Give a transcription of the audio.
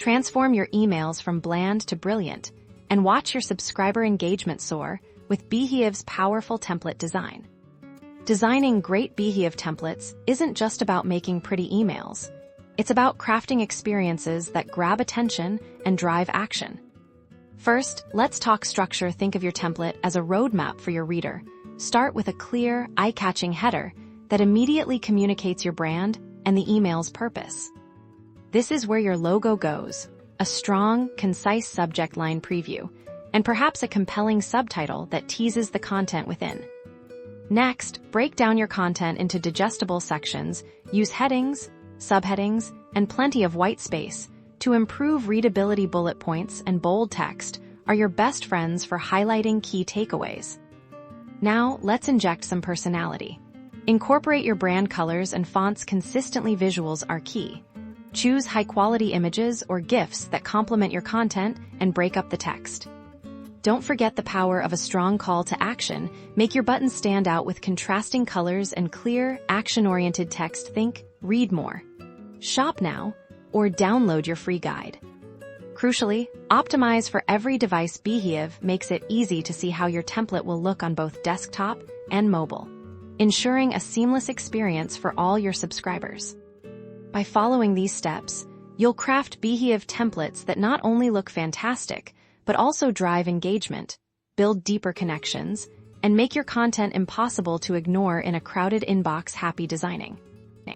Transform your emails from bland to brilliant, and watch your subscriber engagement soar with Beehiiv's powerful template design. Designing great Beehiiv templates isn't just about making pretty emails. It's about crafting experiences that grab attention and drive action. First, let's talk structure. Think of your template as a roadmap for your reader. Start with a clear, eye-catching header that immediately communicates your brand and the email's purpose. This is where your logo goes, a strong, concise subject line preview, and perhaps a compelling subtitle that teases the content within. Next, break down your content into digestible sections, use headings, subheadings, and plenty of white space to improve readability. Bullet points and bold text are your best friends for highlighting key takeaways. Now, let's inject some personality. Incorporate your brand colors and fonts consistently. Visuals are key. Choose high-quality images or GIFs that complement your content and break up the text. Don't forget the power of a strong call to action. Make your buttons stand out with contrasting colors and clear, action-oriented text. Think, read more, shop now, or download your free guide. Crucially, optimize for every device. Beehiiv makes it easy to see how your template will look on both desktop and mobile, ensuring a seamless experience for all your subscribers. By following these steps, you'll craft Beehiiv templates that not only look fantastic, but also drive engagement, build deeper connections, and make your content impossible to ignore in a crowded inbox. Happy designing!